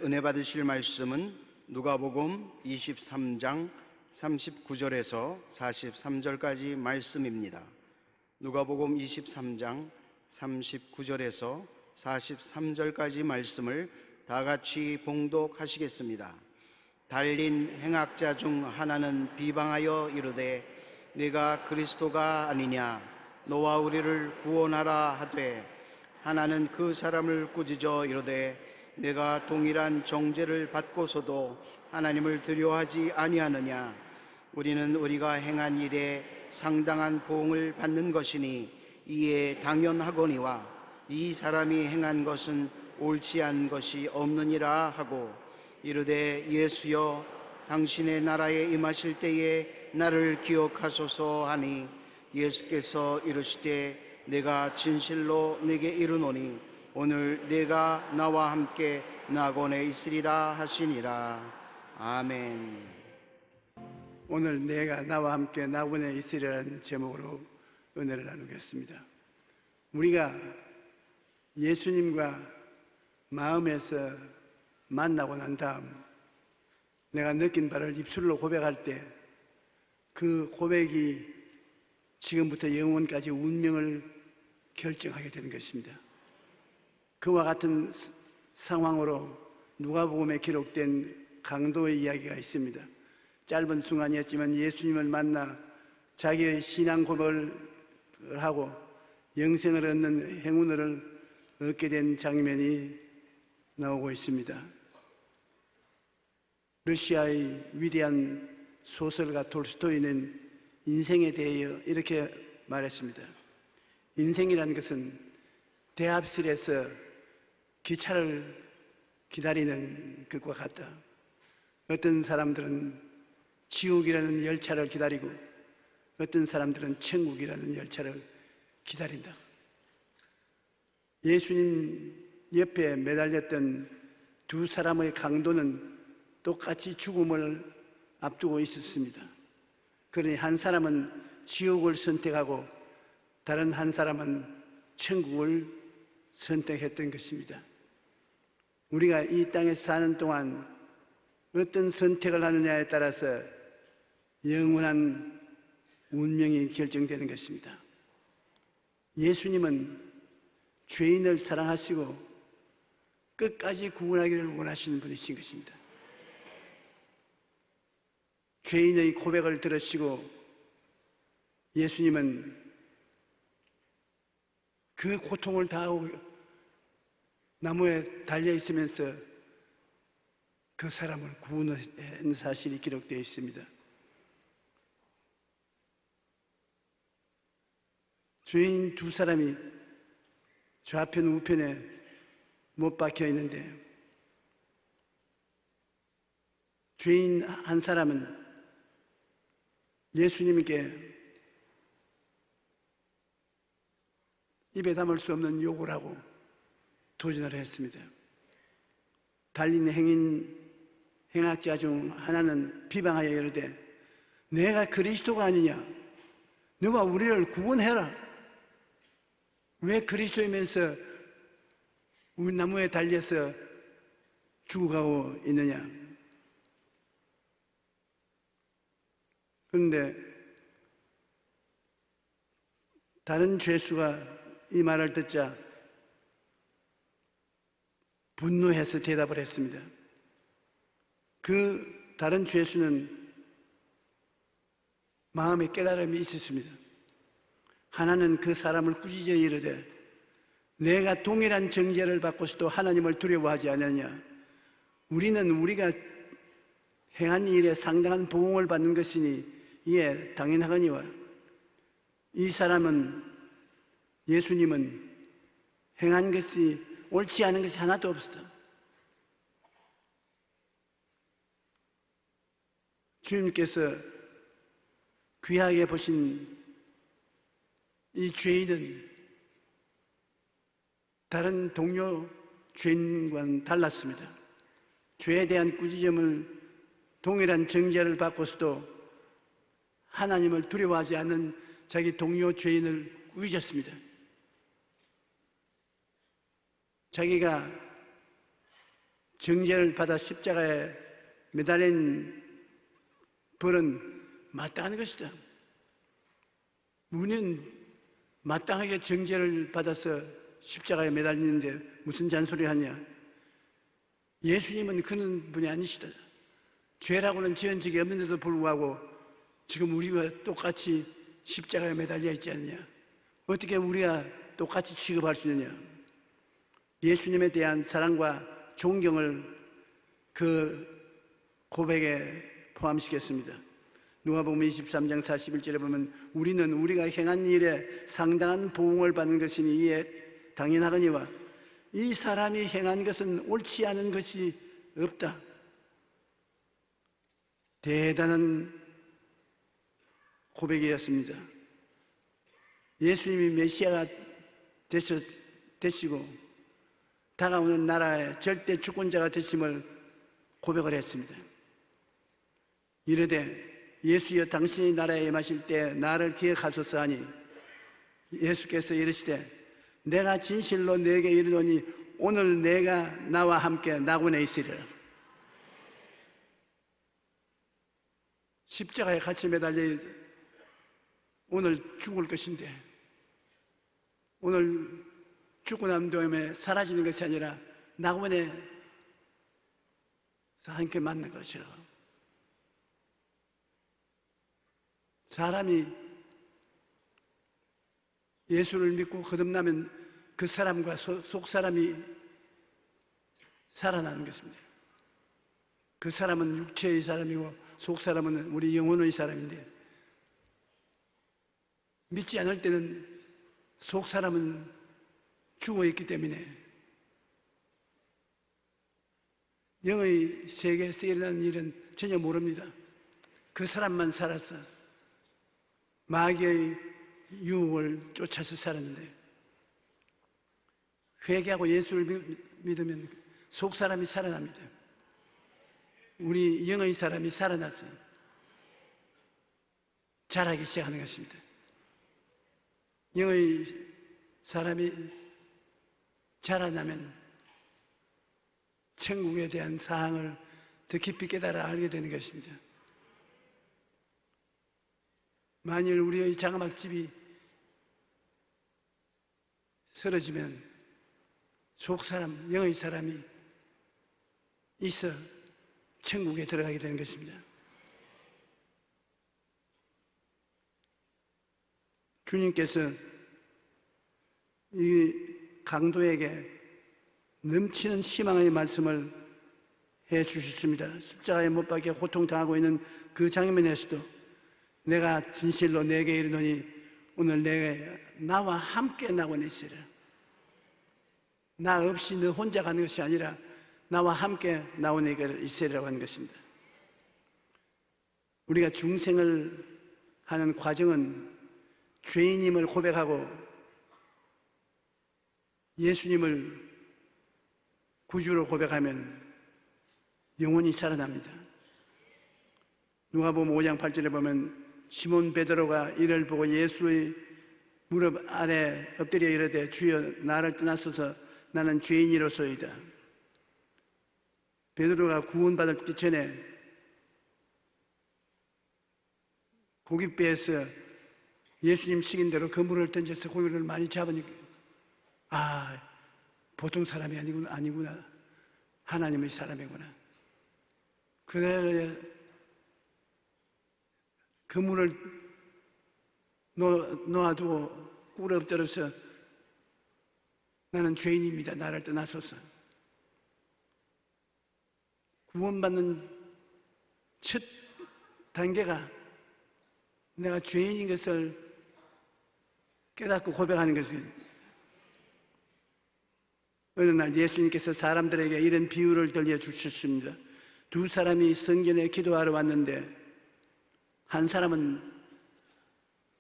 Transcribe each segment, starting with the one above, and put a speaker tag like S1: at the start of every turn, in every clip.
S1: 은혜 받으실 말씀은 누가복음 23장 39절에서 43절까지 말씀입니다. 누가복음 23장 39절에서 43절까지 말씀을 다 같이 봉독하시겠습니다. 달린 행악자 중 하나는 비방하여 이르되 네가 그리스도가 아니냐 너와 우리를 구원하라 하되, 하나는 그 사람을 꾸짖어 이르되 내가 동일한 정죄를 받고서도 하나님을 두려워하지 아니하느냐. 우리는 우리가 행한 일에 상당한 보응을 받는 것이니 이에 당연하거니와 이 사람이 행한 것은 옳지 않은 것이 없느니라 하고, 이르되 예수여 당신의 나라에 임하실 때에 나를 기억하소서 하니, 예수께서 이르시되 내가 진실로 네게 이르노니 오늘 네가 나와 함께 낙원에 있으리라 하시니라. 아멘.
S2: 오늘 내가 나와 함께 낙원에 있으리라는 제목으로 은혜를 나누겠습니다. 우리가 예수님과 마음에서 만나고 난 다음 내가 느낀 바를 입술로 고백할 때 그 고백이 지금부터 영원까지 운명을 결정하게 되는 것입니다. 그와 같은 상황으로 누가복음에 기록된 강도의 이야기가 있습니다. 짧은 순간이었지만 예수님을 만나 자기의 신앙 고백을 하고 영생을 얻는 행운을 얻게 된 장면이 나오고 있습니다. 러시아의 위대한 소설가 톨스토이는 인생에 대하여 이렇게 말했습니다. 인생이라는 것은 대합실에서 기차를 기다리는 것과 같다. 어떤 사람들은 지옥이라는 열차를 기다리고 어떤 사람들은 천국이라는 열차를 기다린다. 예수님 옆에 매달렸던 두 사람의 강도는 똑같이 죽음을 앞두고 있었습니다. 그러니 한 사람은 지옥을 선택하고 다른 한 사람은 천국을 선택했던 것입니다. 우리가 이 땅에서 사는 동안 어떤 선택을 하느냐에 따라서 영원한 운명이 결정되는 것입니다. 예수님은 죄인을 사랑하시고 끝까지 구원하기를 원하시는 분이신 것입니다. 죄인의 고백을 들으시고 예수님은 그 고통을 다하고 나무에 달려 있으면서 그 사람을 구원한 사실이 기록되어 있습니다. 죄인 두 사람이 좌편 우편에 못 박혀 있는데, 죄인 한 사람은 예수님께 입에 담을 수 없는 욕을 하고 도전을 했습니다. 달린 행악자 중 하나는 비방하여 이르되 내가 그리스도가 아니냐 너가 우리를 구원해라. 왜 그리스도이면서 우리 나무에 달려서 죽어가고 있느냐. 그런데 다른 죄수가 이 말을 듣자 분노해서 대답을 했습니다. 그 다른 죄수는 마음에 깨달음이 있었습니다. 하나는 그 사람을 꾸짖어 이르되 내가 동일한 정죄를 받고서도 하나님을 두려워하지 않느냐. 우리는 우리가 행한 일에 상당한 보응을 받는 것이니 이에 당연하거니와 이 사람은 예수님은 행한 것이 옳지 않은 것이 하나도 없었다. 주님께서 귀하게 보신 이 죄인은 다른 동료 죄인과는 달랐습니다. 죄에 대한 꾸짖음을 동일한 정죄를 받고서도 하나님을 두려워하지 않는 자기 동료 죄인을 꾸짖었습니다. 자기가 정죄를 받아 십자가에 매달린 벌은 마땅한 것이다. 우리는 마땅하게 정죄를 받아서 십자가에 매달리는데 무슨 잔소리 하냐? 예수님은 그런 분이 아니시다. 죄라고는 지은 적이 없는데도 불구하고 지금 우리가 똑같이 십자가에 매달려 있지 않느냐? 어떻게 우리가 똑같이 취급할 수 있느냐? 예수님에 대한 사랑과 존경을 그 고백에 포함시켰습니다. 누가복음 23장 41절에 보면 우리는 우리가 행한 일에 상당한 보응을 받는 것이니 이에 당연하거니와 이 사람이 행한 것은 옳지 않은 것이 없다. 대단한 고백이었습니다. 예수님이 메시아가 되시고 다가오는 나라의 절대 주권자가 되심을 고백을 했습니다. 이르되 예수여 당신이 나라에 임하실 때 나를 기억하소서 하니 예수께서 이르시되 내가 진실로 네게 이르노니 오늘 내가 나와 함께 낙원에 있으리라. 십자가에 같이 매달려 오늘 죽을 것인데 오늘 죽고 난 다음에 사라지는 것이 아니라 낙원에 함께 만난 것이라. 사람이 예수를 믿고 거듭나면 그 사람과 속 사람이 살아나는 것입니다. 그 사람은 육체의 사람이고 속 사람은 우리 영혼의 사람인데 믿지 않을 때는 속 사람은 죽어있기 때문에 영의 세계에서 일어나는 일은 전혀 모릅니다. 그 사람만 살아서 마귀의 유혹을 쫓아서 살았는데 회개하고 예수를 믿으면 속 사람이 살아납니다. 우리 영의 사람이 살아나서 자라기 시작하는 것입니다. 영의 사람이 자라나면 천국에 대한 사항을 더 깊이 깨달아 알게 되는 것입니다. 만일 우리의 장막집이 쓰러지면 속 사람, 영의 사람이 있어 천국에 들어가게 되는 것입니다. 주님께서 이 강도에게 넘치는 희망의 말씀을 해 주셨습니다. 십자가에 못 박혀 고통당하고 있는 그 장면에서도 내가 진실로 내게 이르노니 오늘 내가 나와 함께 낙원에 있으라. 나 없이 너 혼자 가는 것이 아니라 나와 함께 낙원에 있으라고 하는 것입니다. 우리가 중생을 하는 과정은 죄인임을 고백하고 예수님을 구주로 고백하면 영원히 살아납니다. 누가복음 5장 8절에 보면 시몬 베드로가 이를 보고 예수의 무릎 아래 엎드려 이르되 주여 나를 떠나소서 나는 죄인이로소이다. 베드로가 구원받기 전에 고깃배에서 예수님 시킨 대로 그물을 던져서 고기를 많이 잡으니까 보통 사람이 아니구나. 하나님의 사람이구나. 그날에 그물을 놓아두고 꿇어 엎드려서 나는 죄인입니다. 나를 떠나소서. 구원받는 첫 단계가 내가 죄인인 것을 깨닫고 고백하는 것입니다. 어느 날 예수님께서 사람들에게 이런 비유를 들려주셨습니다. 두 사람이 성전에 기도하러 왔는데 한 사람은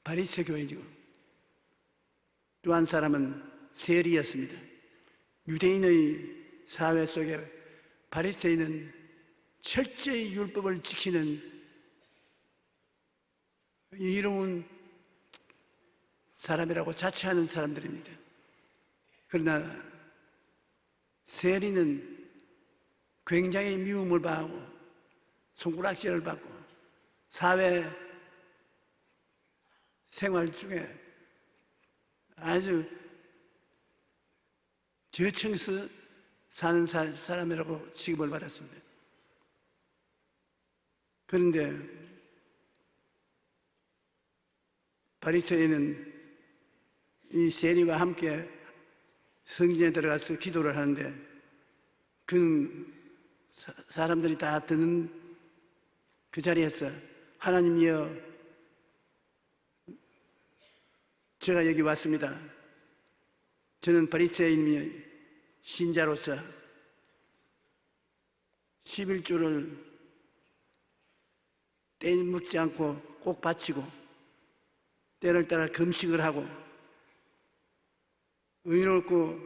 S2: 바리새 교인이고 또 한 사람은 세리였습니다. 유대인의 사회 속에 바리새인은 철저히 율법을 지키는 이로운 사람이라고 자처하는 사람들입니다. 그러나 세리는 굉장히 미움을 받고 손가락질을 받고 사회 생활 중에 아주 저층에서 사는 사람이라고 취급을 받았습니다. 그런데 바리새인은 이 세리와 함께 성전에 들어가서 기도를 하는데 그는 사람들이 다 듣는 그 자리에서 하나님이여, 제가 여기 왔습니다. 저는 바리새인이 신자로서 11조를 때 묻지 않고 꼭 바치고 때를 따라 금식을 하고 의롭고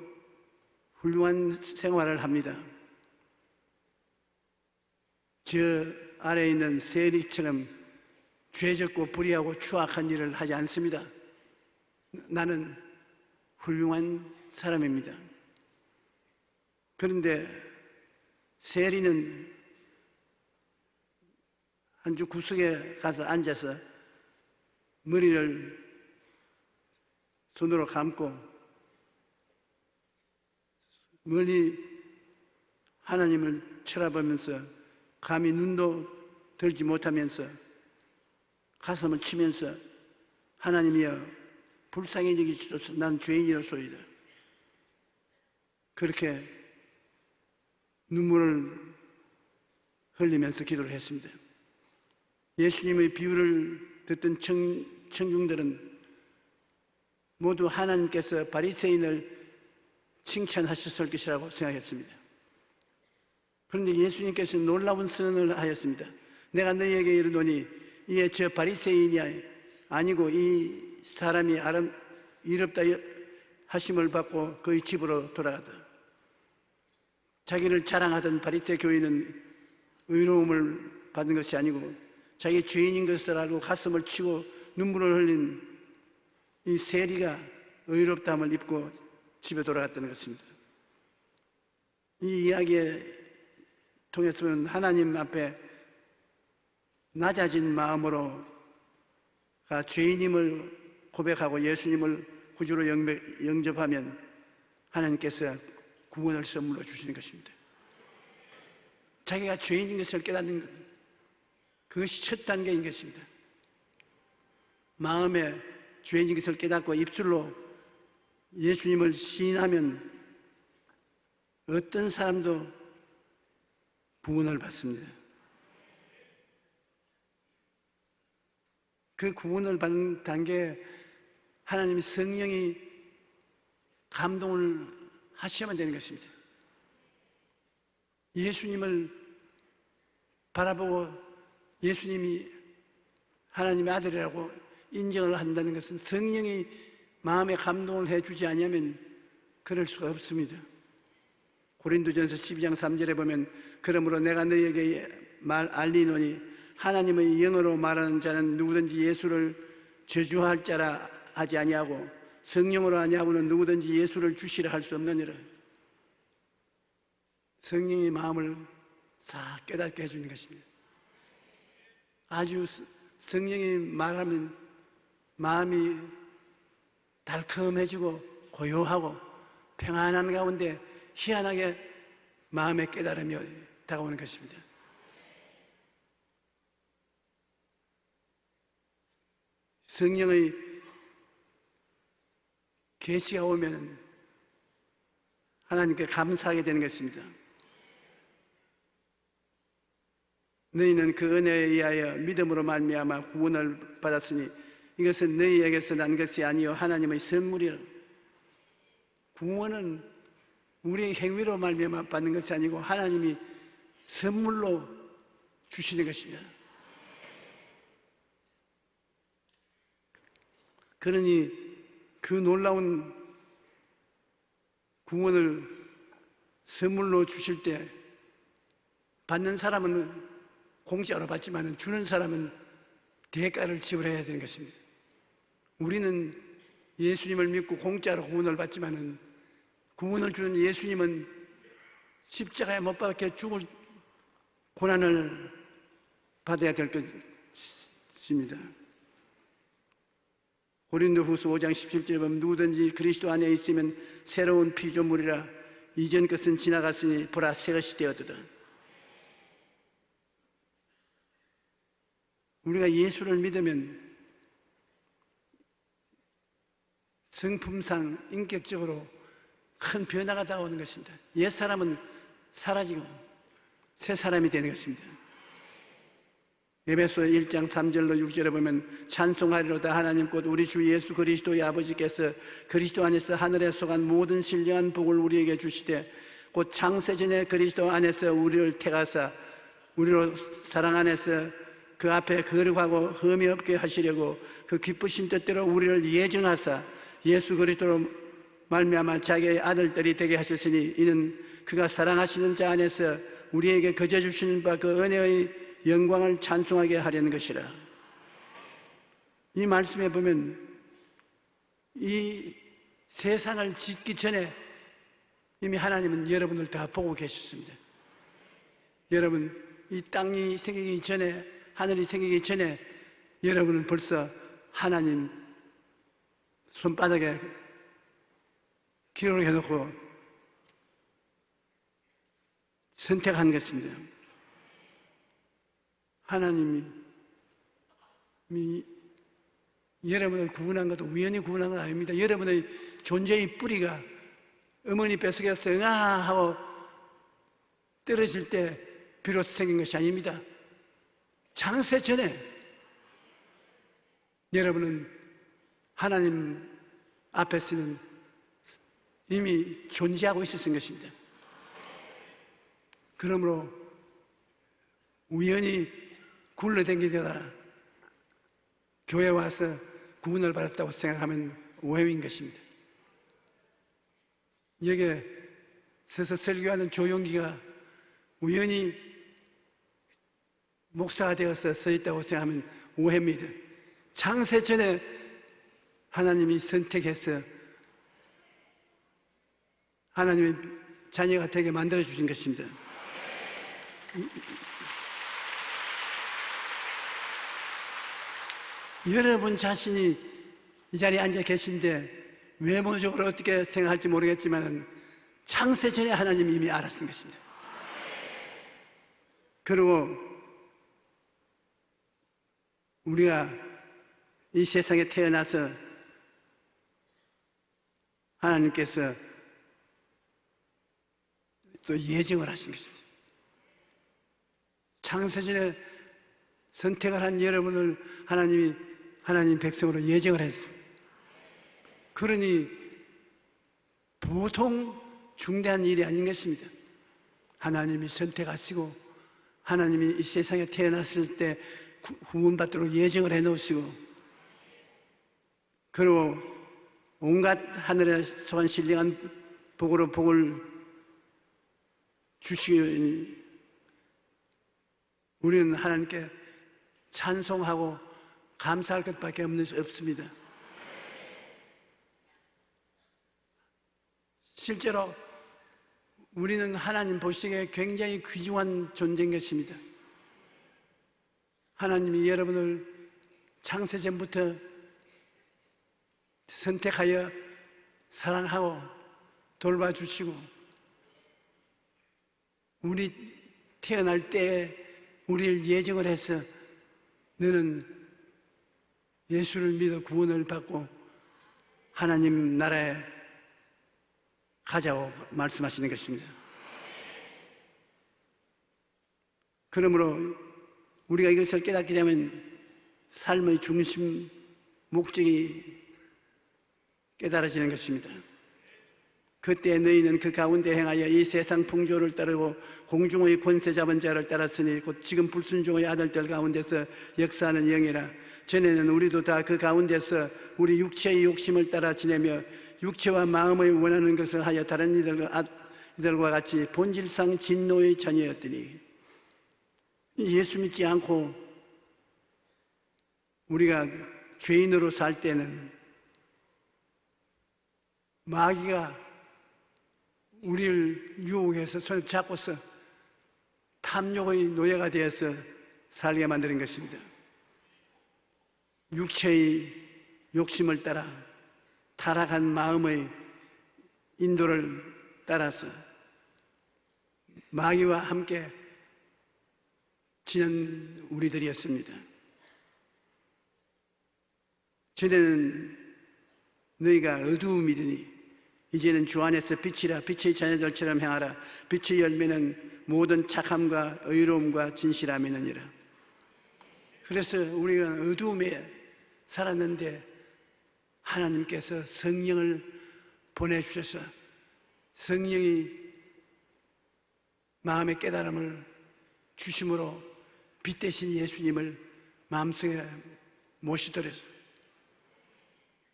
S2: 훌륭한 생활을 합니다. 저 아래에 있는 세리처럼 죄졌고 불의하고 추악한 일을 하지 않습니다. 나는 훌륭한 사람입니다. 그런데 세리는 한 주 구석에 가서 앉아서 머리를 손으로 감고 멀리 하나님을 쳐다보면서 감히 눈도 들지 못하면서 가슴을 치면서 하나님이여 불쌍히 여기시소서, 난 죄인이로소이다. 그렇게 눈물을 흘리면서 기도를 했습니다. 예수님의 비유를 듣던 청중들은 모두 하나님께서 바리새인을 칭찬하셨을 것이라고 생각했습니다. 그런데 예수님께서 놀라운 선언을 하였습니다. 내가 너희에게 이르노니 이에 저 바리새인이 아니고 이 사람이 이롭다 하심을 받고 그의 집으로 돌아가다. 자기를 자랑하던 바리새 교인은 의로움을 받은 것이 아니고 자기 죄인인 것을 알고 가슴을 치고 눈물을 흘린 이 세리가 의롭다함을 입고 집에 돌아갔다는 것입니다. 이 이야기에 통해서는 하나님 앞에 낮아진 마음으로 죄인임을 고백하고 예수님을 구주로 영접하면 하나님께서 구원을 선물로 주시는 것입니다. 자기가 죄인인 것을 깨닫는 것, 그것이 첫 단계인 것입니다. 마음에 죄인인 것을 깨닫고 입술로 예수님을 시인하면 어떤 사람도 구원을 받습니다. 그 구원을 받는 단계에 하나님의 성령이 감동을 하셔야만 되는 것입니다. 예수님을 바라보고 예수님이 하나님의 아들이라고 인정을 한다는 것은 성령이 마음에 감동을 해주지 않으면 그럴 수가 없습니다. 고린도전서 12장 3절에 보면 그러므로 내가 너희에게 알리노니 하나님의 영어로 말하는 자는 누구든지 예수를 저주할 자라 하지 아니하고 성령으로 아니하고는 누구든지 예수를 주시라 할 수 없느니라. 성령의 마음을 싹 깨닫게 해주는 것입니다. 아주 성령이 말하면 마음이 달콤해지고 고요하고 평안한 가운데 희한하게 마음의 깨달음이 다가오는 것입니다. 성령의 계시가 오면 하나님께 감사하게 되는 것입니다. 너희는 그 은혜에 의하여 믿음으로 말미암아 구원을 받았으니 이것은 너희에게서 난 것이 아니요 하나님의 선물이라. 구원은 우리의 행위로 말미암아 받는 것이 아니고 하나님이 선물로 주시는 것입니다. 그러니 그 놀라운 구원을 선물로 주실 때 받는 사람은 공짜로 받지만 주는 사람은 대가를 지불해야 되는 것입니다. 우리는 예수님을 믿고 공짜로 구원을 받지만 구원을 주는 예수님은 십자가에 못 박혀 죽을 고난을 받아야 될 것입니다. 고린도후서 5장 17절에 보면 누구든지 그리스도 안에 있으면 새로운 피조물이라 이전 것은 지나갔으니 보라 새 것이 되었도다. 우리가 예수를 믿으면 성품상 인격적으로 큰 변화가 다가오는 것입니다. 옛사람은 사라지고 새 사람이 되는 것입니다. 에베소 1장 3절로 6절에 보면 찬송하리로다 하나님 곧 우리 주 예수 그리스도의 아버지께서 그리스도 안에서 하늘에 속한 모든 신령한 복을 우리에게 주시되 곧 창세전에 그리스도 안에서 우리를 택하사 우리로 사랑 안에서 그 앞에 거룩하고 흠이 없게 하시려고 그 기쁘신 뜻대로 우리를 예정하사 예수 그리스도로 말미암아 자기의 아들들이 되게 하셨으니 이는 그가 사랑하시는 자 안에서 우리에게 거저 주시는 바 그 은혜의 영광을 찬송하게 하려는 것이라. 이 말씀에 보면 이 세상을 짓기 전에 이미 하나님은 여러분을 다 보고 계셨습니다. 여러분, 이 땅이 생기기 전에, 하늘이 생기기 전에 여러분은 벌써 하나님 손바닥에 기록을 해놓고 선택한 것입니다. 하나님이 여러분을 구원한 것도 우연히 구원한 건 아닙니다. 여러분의 존재의 뿌리가 어머니 뱃속에서 응아 하고 떨어질 때 비로소 생긴 것이 아닙니다. 창세 전에 여러분은 하나님 앞에서는 이미 존재하고 있었던 것입니다. 그러므로 우연히 굴러다니다가 교회 와서 구원을 받았다고 생각하면 오해인 것입니다. 여기에 서서 설교하는 조용기가 우연히 목사가 되어서 서 있다고 생각하면 오해입니다. 창세 전에 하나님이 선택해서 하나님의 자녀가 되게 만들어 주신 것입니다. 여러분 자신이 이 자리에 앉아 계신데 외모적으로 어떻게 생각할지 모르겠지만 창세 전에 하나님이 이미 알았던 것입니다. 그리고 우리가 이 세상에 태어나서 하나님께서 또 예정을 하신 것입니다. 창세전에 선택을 한 여러분을 하나님이 하나님 백성으로 예정을 했습니다. 그러니 보통 중대한 일이 아닌 것입니다. 하나님이 선택하시고 하나님이 이 세상에 태어났을 때 구원받도록 예정을 해놓으시고 그리고 온갖 하늘에 속한 신령한 복으로 복을 주시니 우리는 하나님께 찬송하고 감사할 것밖에 없습니다. 실제로 우리는 하나님 보시기에 굉장히 귀중한 존재인 것입니다. 하나님이 여러분을 창세전부터 선택하여 사랑하고 돌봐주시고 우리 태어날 때에 우리를 예정을 해서 너는 예수를 믿어 구원을 받고 하나님 나라에 가자고 말씀하시는 것입니다. 그러므로 우리가 이것을 깨닫게 되면 삶의 중심, 목적이 깨달아지는 것입니다. 그때 너희는 그 가운데 행하여 이 세상 풍조를 따르고 공중의 권세 잡은 자를 따랐으니 곧 지금 불순종의 아들들 가운데서 역사하는 영이라. 전에는 우리도 다 그 가운데서 우리 육체의 욕심을 따라 지내며 육체와 마음의 원하는 것을 하여 다른 이들과 같이 본질상 진노의 자녀였더니 예수 믿지 않고 우리가 죄인으로 살 때는 마귀가 우리를 유혹해서 손에 잡고서 탐욕의 노예가 되어서 살게 만드는 것입니다. 육체의 욕심을 따라 타락한 마음의 인도를 따라서 마귀와 함께 지낸 우리들이었습니다. 전에는 너희가 어두움이더니 이제는 주 안에서 빛이라. 빛의 자녀들처럼 행하라. 빛의 열매는 모든 착함과 의로움과 진실함이니라. 그래서 우리가 어두움에 살았는데 하나님께서 성령을 보내주셔서 성령이 마음의 깨달음을 주심으로 빛 대신 예수님을 마음속에 모시더랬어요.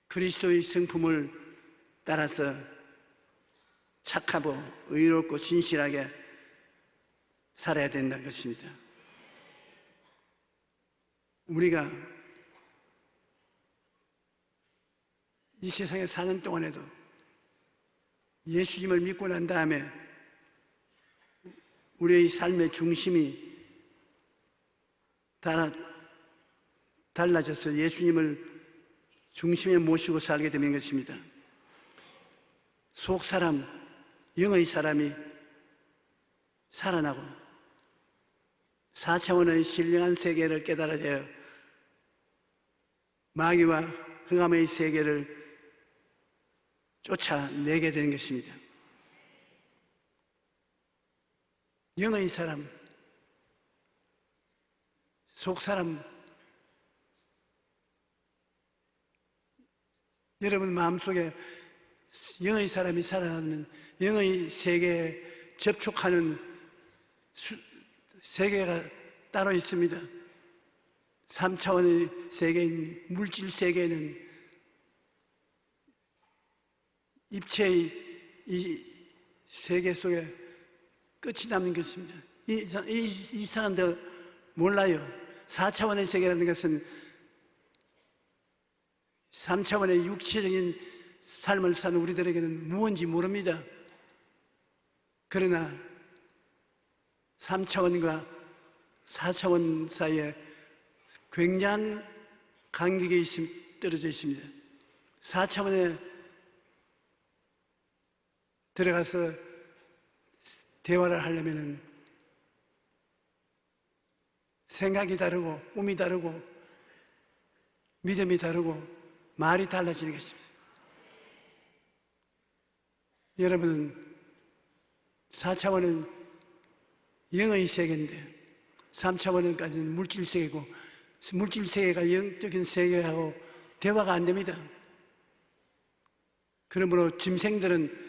S2: 그리스도의 성품을 따라서 착하고 의롭고 진실하게 살아야 된다는 것입니다. 우리가 이 세상에 사는 동안에도 예수님을 믿고 난 다음에 우리의 삶의 중심이 달라져서 예수님을 중심에 모시고 살게 되는 것입니다. 속 사람, 영의 사람이 살아나고 4차원의 신령한 세계를 깨달아야 마귀와 흑암의 세계를 쫓아내게 되는 것입니다. 영의 사람, 속 사람, 여러분 마음속에 영의 사람이 살아나면 영의 세계에 접촉하는 세계가 따로 있습니다. 3차원의 세계인 물질 세계는 입체의 이 세계 속에 끝이 남는 것입니다. 이 사람도 몰라요. 4차원의 세계라는 것은 3차원의 육체적인 삶을 사는 우리들에게는 무언지 모릅니다. 그러나 3차원과 4차원 사이에 굉장한 간격이 떨어져 있습니다. 4차원에 들어가서 대화를 하려면 생각이 다르고 꿈이 다르고 믿음이 다르고 말이 달라지는 것입니다. 여러분은 4차원은 영의 세계인데 3차원까지는 물질 세계고 물질 세계가 영적인 세계하고 대화가 안 됩니다. 그러므로 짐승들은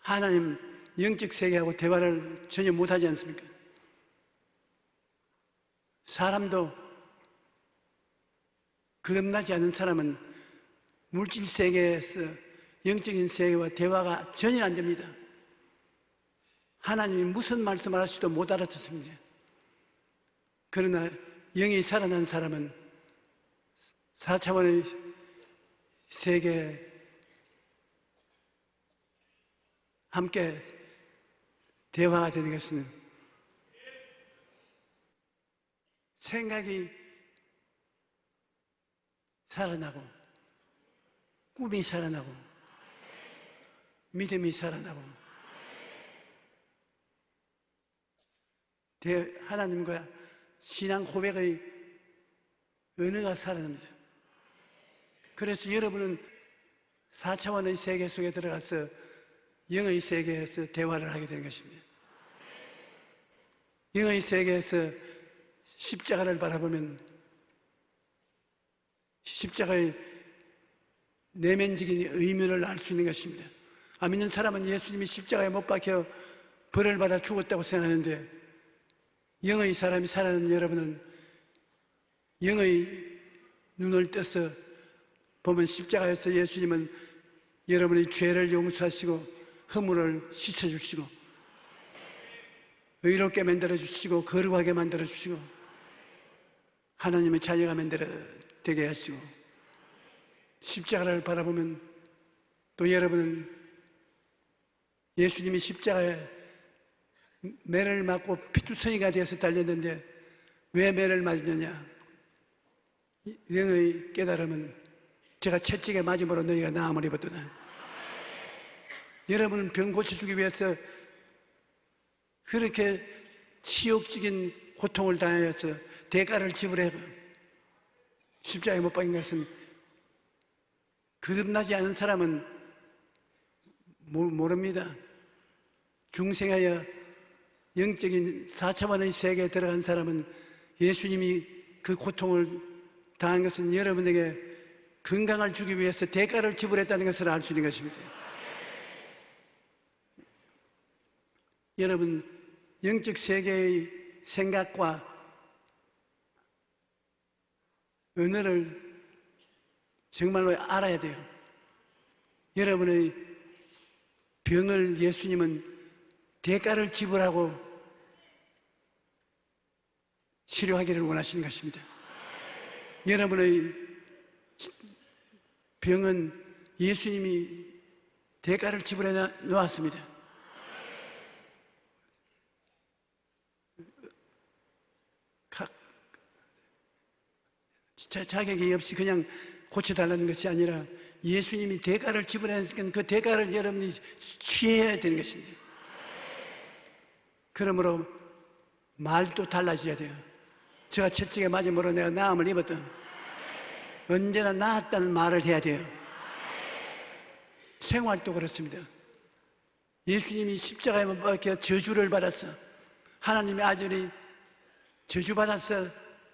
S2: 하나님 영적 세계하고 대화를 전혀 못하지 않습니까? 사람도 거듭나지 않은 사람은 물질 세계에서 영적인 세계와 대화가 전혀 안 됩니다. 하나님이 무슨 말씀을 하시도 못 알아듣습니다. 그러나 영이 살아난 사람은 4차원의 세계에 함께 대화가 되는 것은 생각이 살아나고 꿈이 살아나고 믿음이 살아나고 하나님과 신앙 고백의 은혜가 살아납니다. 그래서 여러분은 4차원의 세계 속에 들어가서 영의 세계에서 대화를 하게 되는 것입니다. 영의 세계에서 십자가를 바라보면 십자가의 내면적인 의미를 알 수 있는 것입니다. 안 믿는 사람은 예수님이 십자가에 못 박혀 벌을 받아 죽었다고 생각하는데 영의 사람이 살아나는 여러분은 영의 눈을 떠서 보면 십자가에서 예수님은 여러분의 죄를 용서하시고 허물을 씻어주시고 의롭게 만들어주시고 거룩하게 만들어주시고 하나님의 자녀가 되게 하시고 십자가를 바라보면 또 여러분은 예수님이 십자가에 매를 맞고 피투성이가 되어서 달렸는데 왜 매를 맞느냐? 영의 깨달음은 제가 채찍에 맞음으로 너희가 나음을 입었도다. 여러분은 병 고쳐주기 위해서 그렇게 치욕적인 고통을 당하여서 대가를 지불해 십자가에 못 박힌 것은 거듭나지 않은 사람은 모릅니다. 중생하여 영적인 4차원의 세계에 들어간 사람은 예수님이 그 고통을 당한 것은 여러분에게 건강을 주기 위해서 대가를 지불했다는 것을 알 수 있는 것입니다. 여러분, 영적 세계의 생각과 언어를 정말로 알아야 돼요. 여러분의 병을 예수님은 대가를 지불하고 치료하기를 원하시는 것입니다. 여러분의 병은 예수님이 대가를 지불해 놓았습니다. 자격이 없이 그냥 고쳐달라는 것이 아니라 예수님이 대가를 지불했으니까 그 대가를 여러분이 취해야 되는 것입니다. 그러므로 말도 달라져야 돼요. 제가 채찍에 맞음으로 내가 나음을 입었던 언제나 나았다는 말을 해야 돼요. 생활도 그렇습니다. 예수님이 십자가에 못 박혀 저주를 받았어. 하나님의 아들이 저주받아서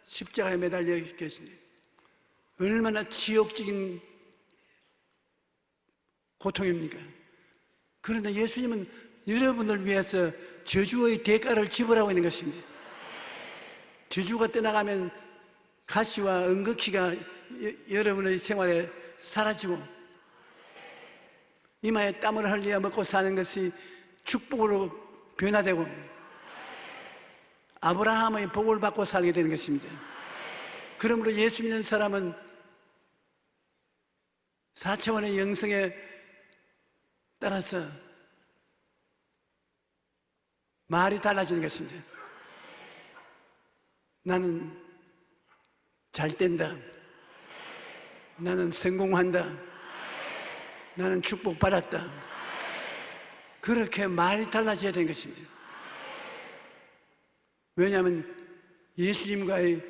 S2: 십자가에 매달려 계시니 얼마나 지옥적인 고통입니까? 그런데 예수님은 여러분을 위해서 저주의 대가를 지불하고 있는 것입니다. 저주가 떠나가면 가시와 은극히가 여러분의 생활에 사라지고 이마에 땀을 흘려 먹고 사는 것이 축복으로 변화되고 아브라함의 복을 받고 살게 되는 것입니다. 그러므로 예수 믿는 사람은 4차원의 영성에 따라서 말이 달라지는 것입니다. 나는 잘 된다. 나는 성공한다. 나는 축복받았다. 그렇게 말이 달라져야 되는 것입니다. 왜냐하면 예수님과의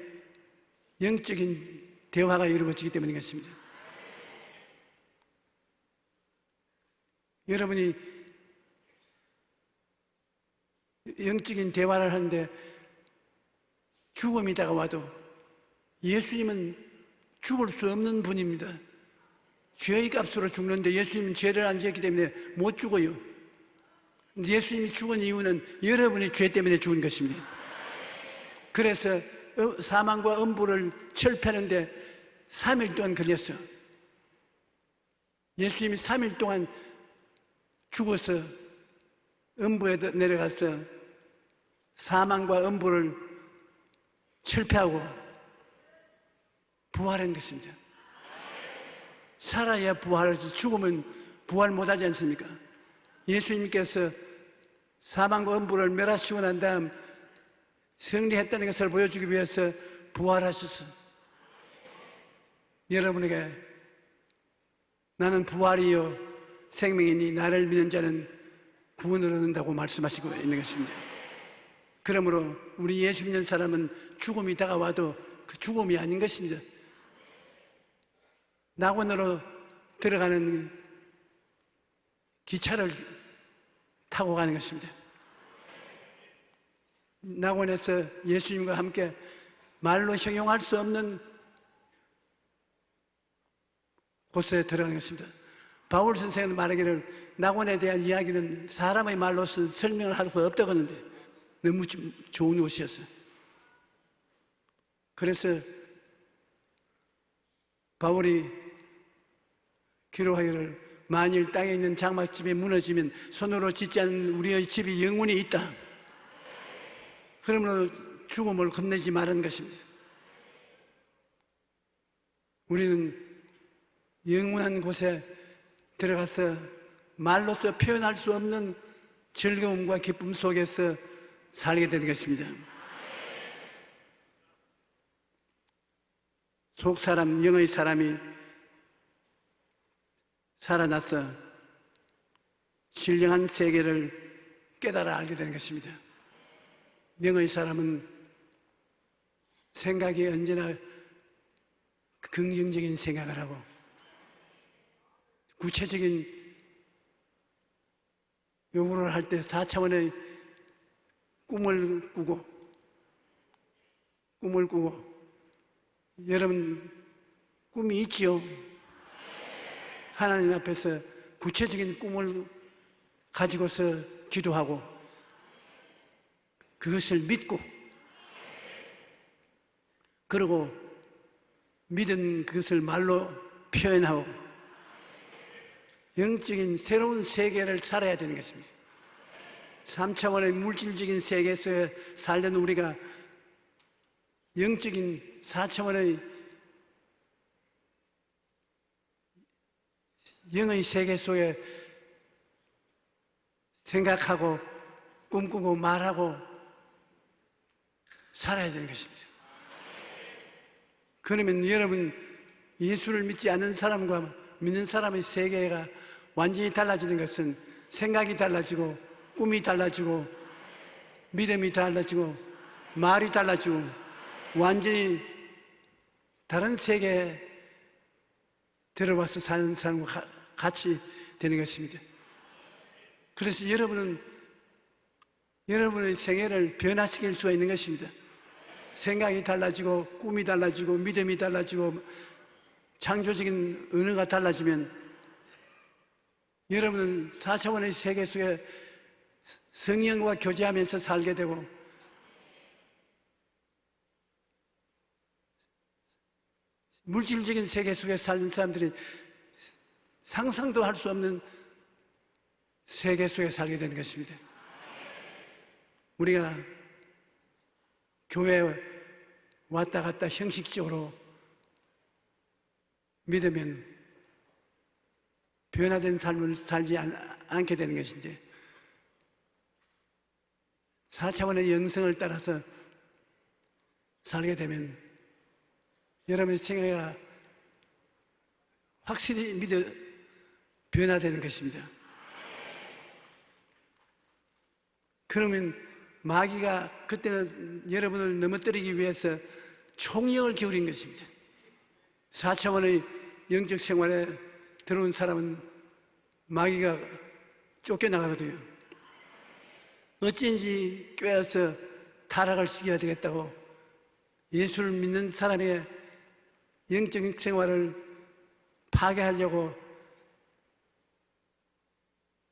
S2: 영적인 대화가 이루어지기 때문인 것입니다. 여러분이 영적인 대화를 하는데 죽음이 다가와도 예수님은 죽을 수 없는 분입니다. 죄의 값으로 죽는데 예수님은 죄를 안 지었기 때문에 못 죽어요. 예수님이 죽은 이유는 여러분의 죄 때문에 죽은 것입니다. 그래서 사망과 음부를 철폐하는데 3일 동안 걸렸어요. 예수님이 3일 동안 죽어서 음부에 내려가서 사망과 음부를 철폐하고 부활한 것입니다. 살아야 부활하지 죽으면 부활 못하지 않습니까? 예수님께서 사망과 음부를 멸하시고 난 다음 승리했다는 것을 보여주기 위해서 부활하셔서 여러분에게 나는 부활이요 생명이니 나를 믿는 자는 구원을 얻는다고 말씀하시고 있는 것입니다. 그러므로 우리 예수 믿는 사람은 죽음이 다가와도 그 죽음이 아닌 것입니다. 낙원으로 들어가는 기차를 타고 가는 것입니다. 낙원에서 예수님과 함께 말로 형용할 수 없는 곳에 들어가는 것입니다. 바울 선생은 말하기를 낙원에 대한 이야기는 사람의 말로서 설명을 할 수 없다고 하는데 너무 좋은 곳이었어요. 그래서 바울이 기록하기를 만일 땅에 있는 장막집이 무너지면 손으로 짓지 않은 우리의 집이 영원히 있다. 그러므로 죽음을 겁내지 말은 것입니다. 우리는 영원한 곳에 들어가서 말로서 표현할 수 없는 즐거움과 기쁨 속에서 살게 되는 것입니다. 속 사람, 영의 사람이 살아나서 신령한 세계를 깨달아 알게 되는 것입니다. 영의 사람은 생각이 언제나 긍정적인 생각을 하고 구체적인 요구를 할 때 4차원의 꿈을 꾸고 여러분 꿈이 있지요? 하나님 앞에서 구체적인 꿈을 가지고서 기도하고 그것을 믿고 그리고 믿은 그것을 말로 표현하고 영적인 새로운 세계를 살아야 되는 것입니다. 3차원의 물질적인 세계에서 살던 우리가 영적인 4차원의 영의 세계 속에 생각하고 꿈꾸고 말하고 살아야 되는 것입니다. 그러면 여러분 예수를 믿지 않는 사람과 믿는 사람의 세계가 완전히 달라지는 것은 생각이 달라지고 꿈이 달라지고 믿음이 달라지고 말이 달라지고 완전히 다른 세계에 들어와서 사는 사람과 같이 되는 것입니다. 그래서 여러분은 여러분의 생애를 변화시킬 수가 있는 것입니다. 생각이 달라지고 꿈이 달라지고 믿음이 달라지고 창조적인 언어가 달라지면 여러분은 4차원의 세계 속에 성령과 교제하면서 살게 되고 물질적인 세계 속에 사는 사람들이 상상도 할 수 없는 세계 속에 살게 되는 것입니다. 우리가 교회에 왔다 갔다 형식적으로 믿으면 변화된 삶을 살지 않게 되는 것인데 4차원의 영성을 따라서 살게 되면 여러분의 생애가 확실히 믿어 변화되는 것입니다. 그러면 마귀가 그때는 여러분을 넘어뜨리기 위해서 총력을 기울인 것입니다. 4차원의 영적 생활에 들어온 사람은 마귀가 쫓겨나가거든요. 어찌인지 꿰어서 타락을 시켜야 되겠다고 예수를 믿는 사람의 영적 생활을 파괴하려고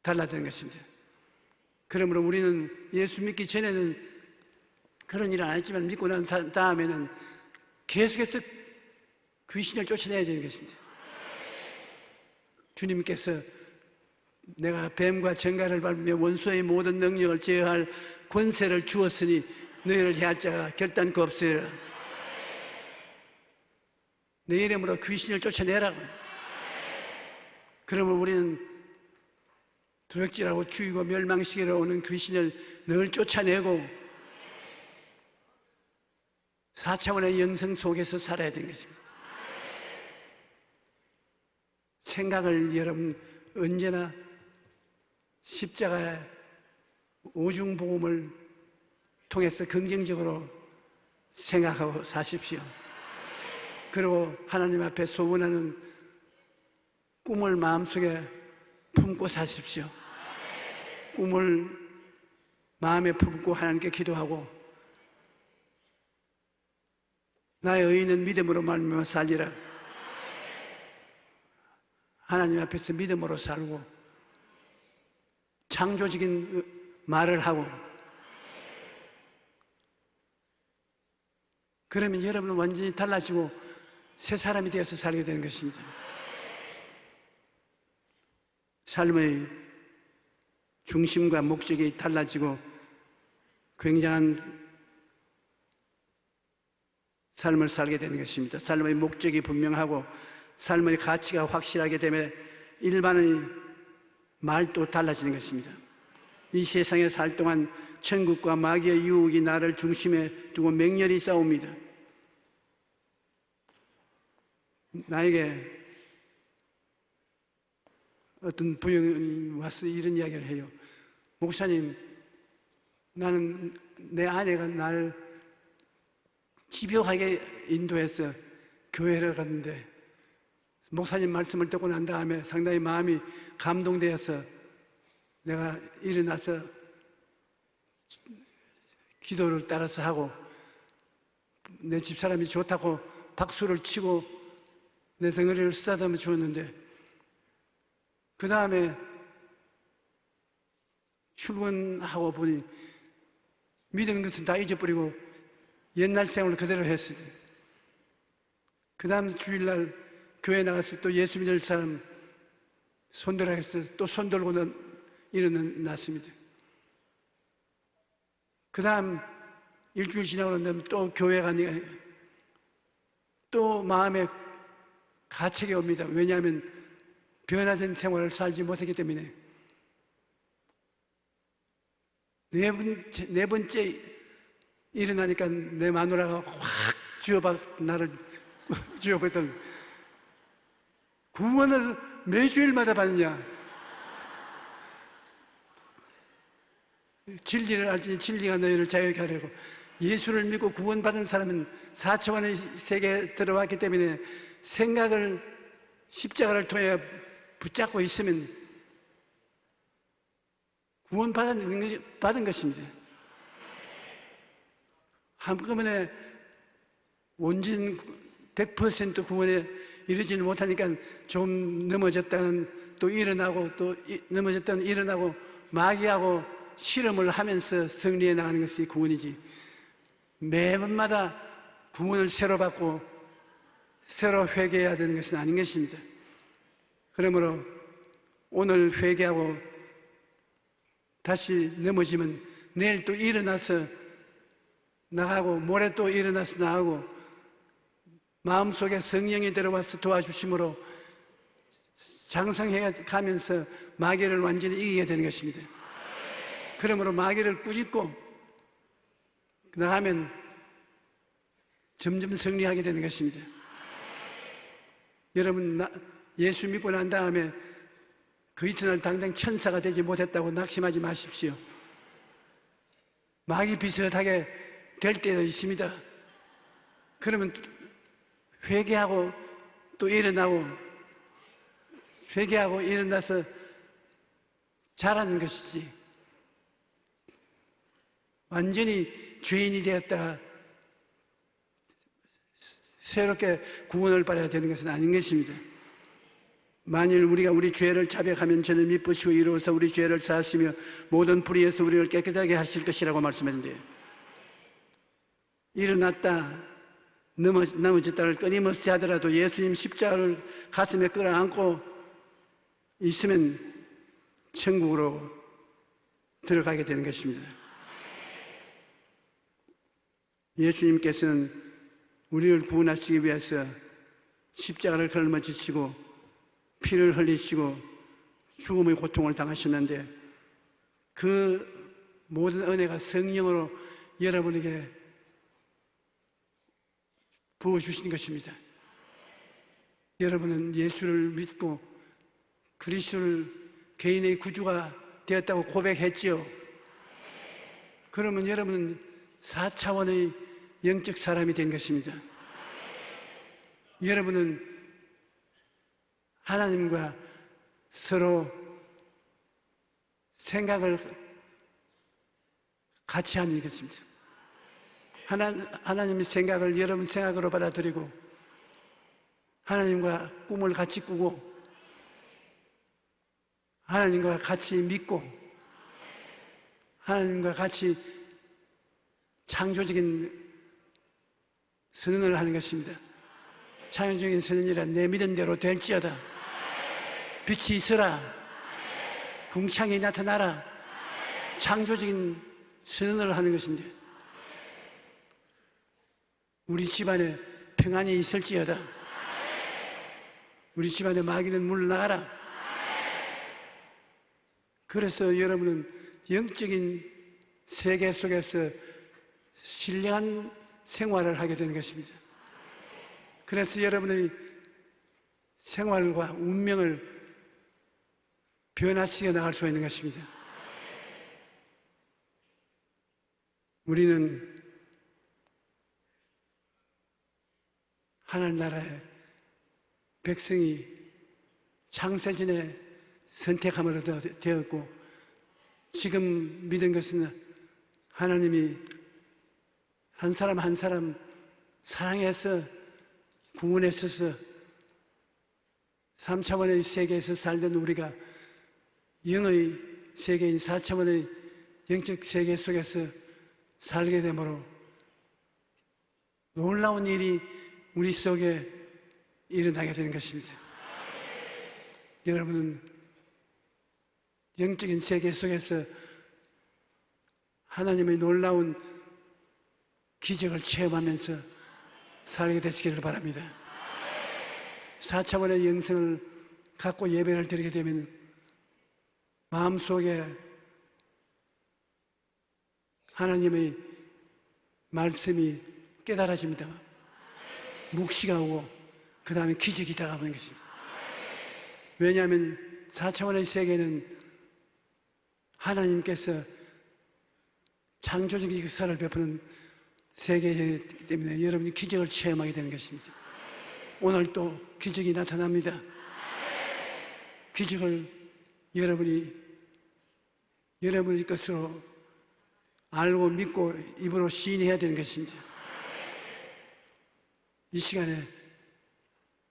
S2: 달라든 것입니다. 그러므로 우리는 예수 믿기 전에는 그런 일은 안 했지만 믿고 난 다음에는 계속해서 귀신을 쫓아내야 되는 것입니다. 주님께서 내가 뱀과 정갈을 밟으며 원수의 모든 능력을 제어할 권세를 주었으니 너희를 해할 자가 결단코 없으리라. 내 이름으로 귀신을 쫓아내라고. 그러면 우리는 도적질하고 죽이고 멸망시키러 오는 귀신을 늘 쫓아내고 4차원의 영성 속에서 살아야 되는 것입니다. 생각을 여러분 언제나 십자가의 오중복음을 통해서 긍정적으로 생각하고 사십시오. 그리고 하나님 앞에 소원하는 꿈을 마음속에 품고 사십시오. 꿈을 마음에 품고 하나님께 기도하고 나의 의인은 믿음으로 말미암아 살리라. 하나님 앞에서 믿음으로 살고 창조적인 말을 하고 그러면 여러분은 완전히 달라지고 새 사람이 되어서 살게 되는 것입니다. 삶의 중심과 목적이 달라지고 굉장한 삶을 살게 되는 것입니다. 삶의 목적이 분명하고 삶의 가치가 확실하게 되면 일반의 말도 달라지는 것입니다. 이 세상에 살 동안 천국과 마귀의 유혹이 나를 중심에 두고 맹렬히 싸웁니다. 나에게 어떤 부영이 와서 이런 이야기를 해요. 목사님, 나는 내 아내가 날 집요하게 인도해서 교회를 갔는데 목사님 말씀을 듣고 난 다음에 상당히 마음이 감동되어서 내가 일어나서 기도를 따라서 하고 내 집사람이 좋다고 박수를 치고 내 덩어리를 쓰다듬어 주었는데 그 다음에 출근하고 보니 믿은 것은 다 잊어버리고 옛날 생활을 그대로 했어요. 그 다음 주일날 교회 나가서 또 예수 믿을 사람 손들어 해서 또 손들고 일어났습니다. 그 다음 일주일 지나고 나면 또 교회 가니 또 마음에 가책이 옵니다. 왜냐하면 변화된 생활을 살지 못했기 때문에. 네 번째 일어나니까 내 마누라가 확 나를 쥐어봤던 구원을 매주일마다 받느냐? 진리를 알지 진리가 너희를 자유케 하려고. 예수를 믿고 구원받은 사람은 4차원의 세계에 들어왔기 때문에 생각을 십자가를 통해 붙잡고 있으면 구원받은 것입니다. 한꺼번에 온전 100% 구원에 이르지는 못하니까 좀 넘어졌다는 또 일어나고 또 넘어졌다는 일어나고 마귀하고 실험을 하면서 승리해 나가는 것이 구원이지, 매번마다 구원을 새로 받고 새로 회개해야 되는 것은 아닌 것입니다. 그러므로 오늘 회개하고 다시 넘어지면 내일 또 일어나서 나가고 모레 또 일어나서 나가고 마음속에 성령이 들어와서 도와주심으로 장성해 가면서 마귀를 완전히 이기게 되는 것입니다. 그러므로 마귀를 꾸짖고 나가면 점점 승리하게 되는 것입니다. 여러분, 예수 믿고 난 다음에 그 이튿날 당장 천사가 되지 못했다고 낙심하지 마십시오. 마귀 비슷하게 될 때도 있습니다. 그러면 회개하고 또 일어나고 회개하고 일어나서 잘하는 것이지, 완전히 죄인이 되었다가 새롭게 구원을 받아야 되는 것은 아닌 것입니다. 만일 우리가 우리 죄를 자백하면 저는 미쁘시고 이로써 우리 죄를 사하시며 모든 불의에서 우리를 깨끗하게 하실 것이라고 말씀했는데, 일어났다 넘어졌다를 끊임없이 하더라도 예수님 십자가를 가슴에 끌어안고 있으면 천국으로 들어가게 되는 것입니다. 예수님께서는 우리를 구원하시기 위해서 십자가를 걸머지시고 피를 흘리시고 죽음의 고통을 당하셨는데, 그 모든 은혜가 성령으로 여러분에게 부어주신 것입니다. 여러분은 예수를 믿고 그리스도를 개인의 구주가 되었다고 고백했지요. 그러면 여러분은 4차원의 영적 사람이 된 것입니다. 여러분은 하나님과 서로 생각을 같이 하는 것입니다. 하나님의 생각을 여러분 생각으로 받아들이고 하나님과 꿈을 같이 꾸고 하나님과 같이 믿고 하나님과 같이 창조적인 선언을 하는 것입니다. 창조적인 선언이라 내 믿은 대로 될지어다. 빛이 있으라. 궁창이 나타나라. 창조적인 선언을 하는 것입니다. 우리 집안에 평안이 있을지어다. 우리 집안에 마귀는 물러나가라. 그래서 여러분은 영적인 세계 속에서 신령한 생활을 하게 되는 것입니다. 그래서 여러분의 생활과 운명을 변화시켜 나갈 수 있는 것입니다. 우리는 하나님 나라의 백성이 창세전에 선택함으로 되었고, 지금 믿은 것은 하나님이 한 사람 한 사람 사랑해서 구원했어서 3차원의 세계에서 살던 우리가 영의 세계인 4차원의 영적 세계 속에서 살게 되므로 놀라운 일이 우리 속에 일어나게 되는 것입니다. 여러분은 영적인 세계 속에서 하나님의 놀라운 기적을 체험하면서 살게 되시기를 바랍니다. 4차원의 영성을 갖고 예배를 드리게 되면 마음속에 하나님의 말씀이 깨달아집니다. 묵시가 오고 그 다음에 기적이 다가오는 것입니다. 왜냐하면 4차원의 세계는 하나님께서 창조적인 역사를 베푸는 세계이기 때문에 여러분이 기적을 체험하게 되는 것입니다. 오늘 또 기적이 나타납니다. 기적을 여러분이 여러분의 것으로 알고 믿고 입으로 시인해야 되는 것입니다. 이 시간에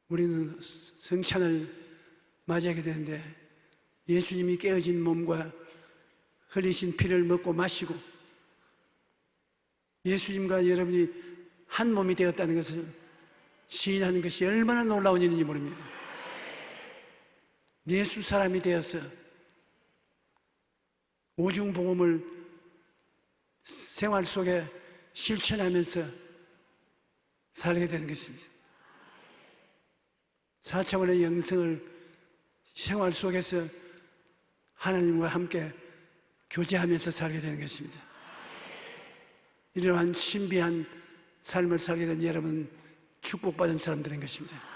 S2: 우리는 성찬을 맞이하게 되는데 예수님이 깨어진 몸과 흘리신 피를 먹고 마시고 예수님과 여러분이 한 몸이 되었다는 것을 시인하는 것이 얼마나 놀라운 일인지 모릅니다. 예수 사람이 되어서 오중복음을 생활 속에 실천하면서 살게 되는 것입니다. 4차원의 영성을 생활 속에서 하나님과 함께 교제하면서 살게 되는 것입니다. 이러한 신비한 삶을 살게 된 여러분 축복받은 사람들인 것입니다.